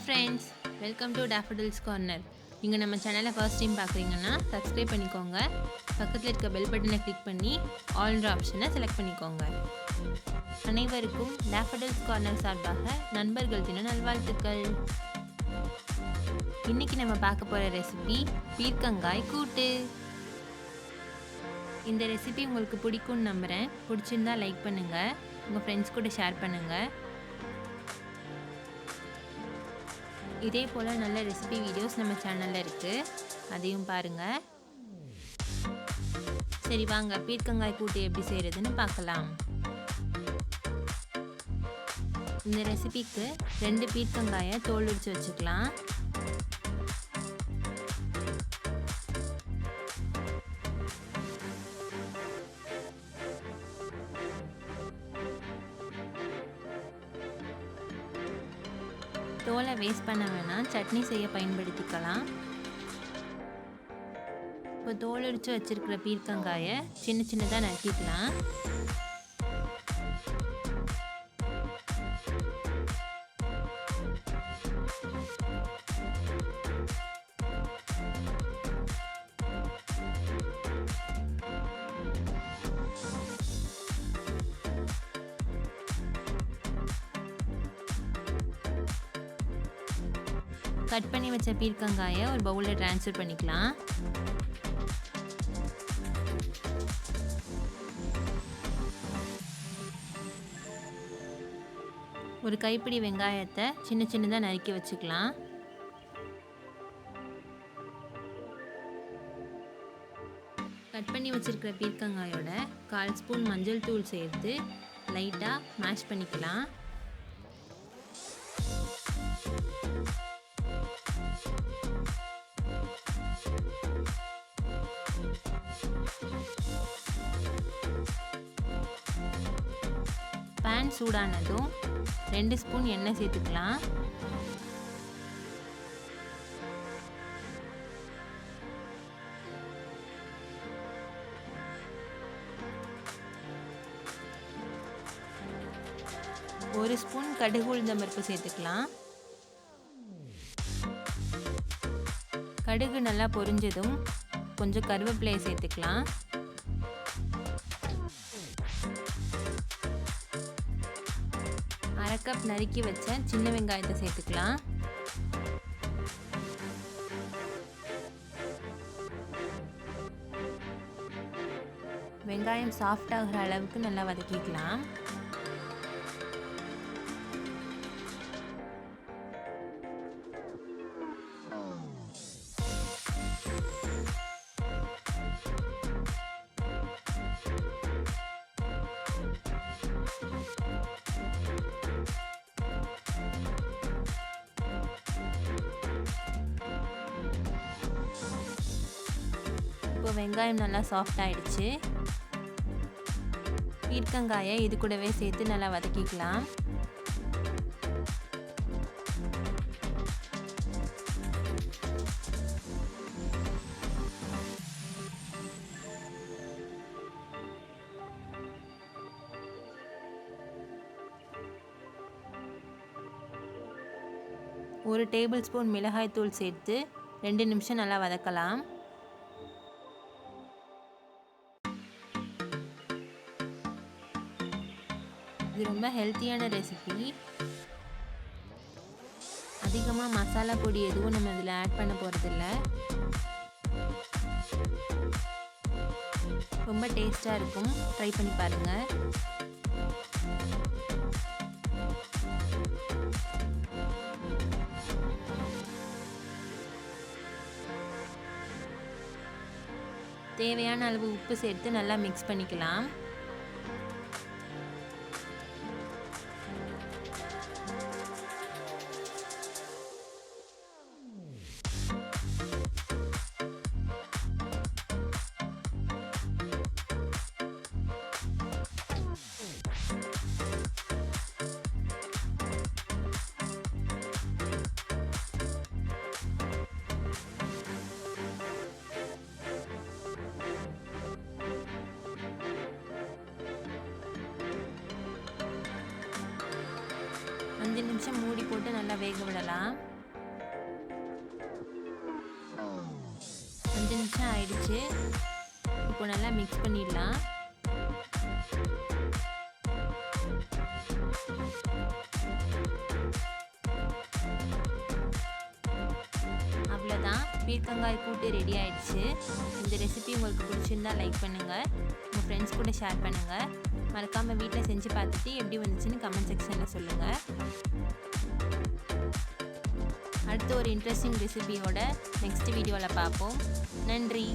friends, welcome to Daffodils Corner. நீங்கள் நம்ம சேனலை ஃபர்ஸ்ட் டைம் பார்க்குறீங்கன்னா சப்ஸ்கிரைப் பண்ணிக்கோங்க. பக்கத்தில் இருக்க பெல் பட்டனை கிளிக் பண்ணி ஆல்ன்ற ஆப்ஷனை செலக்ட் பண்ணிக்கோங்க. அனைவருக்கும் Daffodils Corner சார்பாக நண்பர்கள் தின நல்வாழ்த்துக்கள். இன்றைக்கி நம்ம பார்க்க போகிற ரெசிபி பீர்க்கங்காய் கூட்டு. இந்த ரெசிபி உங்களுக்கு பிடிக்கும்னு நம்புகிறேன். பிடிச்சிருந்தா லைக் பண்ணுங்கள், உங்கள் ஃப்ரெண்ட்ஸ் கூட ஷேர் பண்ணுங்கள். இதே போல் நல்ல ரெசிபி வீடியோஸ் நம்ம சேனலில் இருக்குது, அதையும் பாருங்கள். சரி வாங்க பீர்க்கங்காய் கூட்டு எப்படி செய்கிறதுன்னு பார்க்கலாம். இந்த ரெசிபிக்கு 2 பீர்க்கங்காயை தோல் உரித்து வச்சுக்கலாம். தோலை வேஸ்ட் பண்ண வேணாம், சட்னி செய்ய பயன்படுத்திக்கலாம். இப்போ தோல் உரித்து வச்சிருக்கிற பீர்க்கங்காயை சின்ன சின்னதாக நறுக்கிக்கலாம். கட் பண்ணி வச்ச பீர்க்கங்காயை ஒரு பவுலில் ட்ரான்ஸ்ஃபர் பண்ணிக்கலாம். ஒரு கைப்பிடி வெங்காயத்தை சின்ன சின்னதாக நறுக்கி வச்சுக்கலாம். கட் பண்ணி வச்சுருக்கிற பீர்க்கங்காயோட 1/4 ஸ்பூன் மஞ்சள் தூள் சேர்த்து லைட்டாக மேஷ் பண்ணிக்கலாம். பேன் சூடானதும் 2 ஸ்பூன் எண்ணெய் சேர்த்துக்கலாம். ஒரு ஸ்பூன் கடுகு உளுந்தம் பருப்பு சேர்த்துக்கலாம். கடுகு நல்லா பொரிஞ்சதும் கொஞ்சம் கருவேப்பிலையை சேர்த்துக்கலாம். அரை கப் நறுக்கி வச்ச சின்ன வெங்காயத்தை சேர்த்துக்கலாம். வெங்காயம் சாஃப்ட் ஆகிற அளவுக்கு நல்லா வதக்கிக்கலாம். இப்போ வெங்காயம் நல்லா சாஃப்ட் ஆயிடுச்சு. பீர்க்கங்காயை இது கூடவே சேர்த்து நல்லா வதக்கிக்கலாம். ஒரு டேபிள் ஸ்பூன் மிளகாய் தூள் சேர்த்து 2 நிமிஷம் நல்லா வதக்கலாம். இது ரொம்ப ஹெல்த்தியான ரெசிபி. அதிகமாக மசாலா பொடி எதுவும் நம்ம இதில் ஆட் பண்ண போகிறதில்ல. ரொம்ப டேஸ்ட்டாக இருக்கும், ட்ரை பண்ணி பாருங்கள். தேவையான அளவு உப்பு சேர்த்து நல்லா மிக்ஸ் பண்ணிக்கலாம். நிமிஷம் மூடி போட்டு நல்லா வேக விடலாம். ஆயிடுச்சு. இப்போ நல்லா மிக்ஸ் பண்ணிடலாம். அவ்வளோதான், பீர்க்கங்காய் கூட்டு ரெடி ஆயிடுச்சு. இந்த ரெசிபி உங்களுக்கு பிடிச்சிருந்தா லைக் பண்ணுங்கள், உங்கள் ஃப்ரெண்ட்ஸ் கூட ஷேர் பண்ணுங்கள். மறக்காமல் வீட்டில் செஞ்சு பார்த்துட்டு எப்படி வந்துச்சுன்னு கமெண்ட் செக்ஷனில் சொல்லுங்கள். அடுத்து ஒரு இன்ட்ரெஸ்டிங் ரெசிபியோட நெக்ஸ்ட் வீடியோவில் பார்ப்போம். நன்றி.